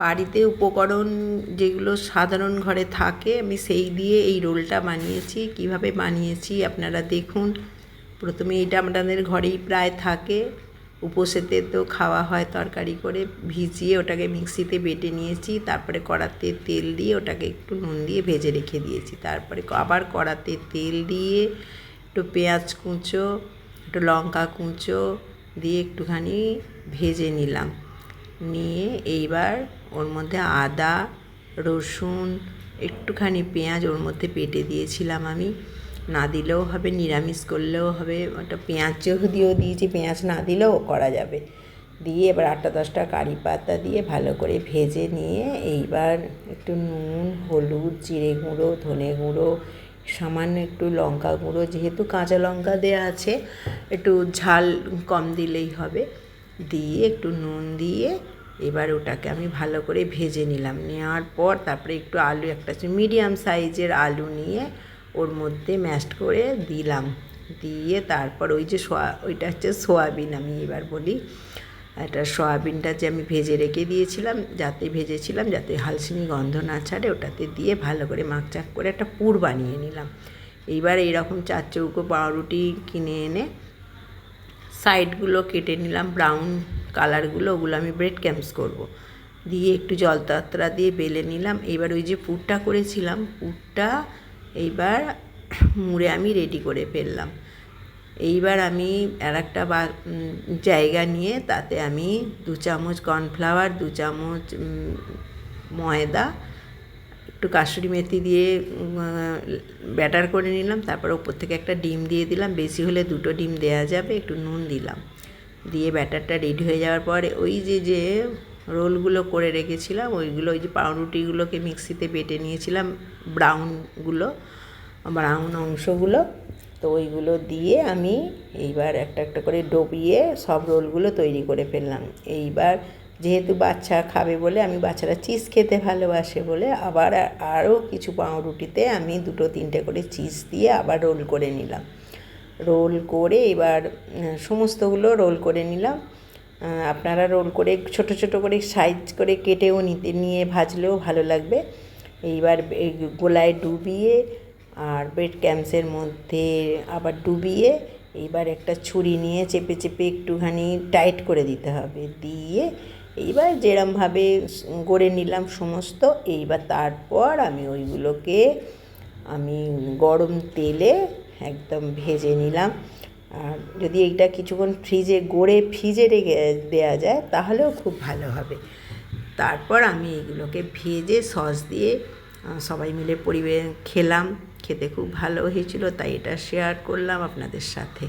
বাড়িতে উপকরণ যেগুলো সাধারণ ঘরে থাকে আমি সেই দিয়ে এই রোলটা বানিয়েছি। কিভাবে বানিয়েছি আপনারা দেখুন। প্রথমে এটা আমাদের ঘরেই প্রায় থাকে, উপোসেতে তো খাওয়া হয় তরকারি করে। ভিজিয়ে ওটাকে মিক্সিতে বেটে নিয়েছি, তারপরে কড়াতে তেল দিয়ে ওটাকে একটু নুন দিয়ে ভেজে রেখে দিয়েছি। তারপরে আবার কড়াতে তেল দিয়ে একটু পেঁয়াজ কুঁচো, একটু লঙ্কা কুঁচো দিয়ে একটুখানি ভেজে নিলাম। নিয়ে এইবার ওর মধ্যে আদা, রসুন, একটুখানি পেঁয়াজ ওর মধ্যে বেটে দিয়েছিলাম আমি। না দিলেও হবে, নিরামিষ করলেও হবে, ওটা পেঁয়াজ দিয়েও দিয়েছি, পেঁয়াজ না দিলেও করা যাবে। দিয়ে এবার 8-10টা কারি পাতা দিয়ে ভালো করে ভেজে নিয়ে এইবার একটু নুন, হলুদ, জিরে গুঁড়ো, ধনে গুঁড়ো, সামান্য একটু লঙ্কা গুঁড়ো, যেহেতু কাঁচা লঙ্কা দেওয়া আছে একটু ঝাল কম দিলেই হবে, দিয়ে একটু নুন দিয়ে এবার ওটাকে আমি ভালো করে ভেজে নিলাম। নেওয়ার পর তারপরে একটু আলু, একটা মিডিয়াম সাইজের আলু নিয়ে ওর মধ্যে ম্যাশড করে দিলাম। দিয়ে তারপর ওই যে ওইটা হচ্ছে সোয়াবিন, আমি এবার বলি এটা সয়াবিনটা যে আমি ভেজে রেখে দিয়েছিলাম, যাতে হালসিনি গন্ধ না ছাড়ে, ওটাতে দিয়ে ভালো করে মাখচাক করে একটা পুর বানিয়ে নিলাম। এইবার এইরকম 4 চৌকো পাউরুটি কিনে এনে সাইডগুলো কেটে নিলাম, ব্রাউন কালারগুলো, ওগুলো আমি ব্রেড ক্রাম্বস করবো। দিয়ে একটু জলতাত্রা দিয়ে বেলে নিলাম। এইবার ওই যে পুরটা করেছিলাম, পুরটা এইবার মুড়ে আমি রেডি করে ফেললাম। এইবার আমি আর একটা জায়গা নিয়ে তাতে আমি 2 চামচ কর্নফ্লাওয়ার, 2 চামচ ময়দা, একটু কাসুরি মেথি দিয়ে ব্যাটার করে নিলাম। তারপর ওপর থেকে একটা ডিম দিয়ে দিলাম, বেশি হলে 2টো ডিম দেওয়া যাবে, একটু নুন দিলাম। দিয়ে ব্যাটারটা রেডি হয়ে যাওয়ার পরে ওই যে রোলগুলো করে রেখেছিলাম, ওইগুলো ওই যে পাউরুটিগুলোকে মিক্সিতে বেটে নিয়েছিলাম, ব্রাউন অংশগুলো, তো ওইগুলো দিয়ে আমি এইবার একটা একটা করে ডুবিয়ে সব রোলগুলো তৈরি করে ফেললাম। এইবার যেহেতু বাচ্চা খাবে বলে, আমি বাচ্চারা চিজ খেতে ভালোবাসে বলে আবার আরও কিছু পাউরুটিতে আমি 2-3টে করে চিজ দিয়ে আবার রোল করে নিলাম। রোল করে এবার সমস্তগুলো রোল করে নিলাম। আপনারা রোল করে ছোট ছোট করে সাইজ করে কেটেও নিয়ে ভাজলেও ভালো লাগবে। এইবার গোলায় ডুবিয়ে আর ব্রেড ক্রাম্বসের মধ্যে আবার ডুবিয়ে এইবার একটা ছুরি নিয়ে চেপে চেপে একটুখানি টাইট করে দিতে হবে। দিয়ে এইবার যেরমভাবে গড়ে নিলাম সমস্ত, এইবার তারপর আমি ওইগুলোকে গরম তেলে একদম ভেজে নিলাম। আর যদি এইটা কিছুক্ষণ ফ্রিজে রেখে দেওয়া যায় তাহলেও খুব ভালো হবে। তারপর আমি এইগুলোকে ভেজে সস দিয়ে সবাই মিলে খেলাম। খেতে খুব ভালো হয়েছিল, তাই এটা শেয়ার করলাম আপনাদের সাথে।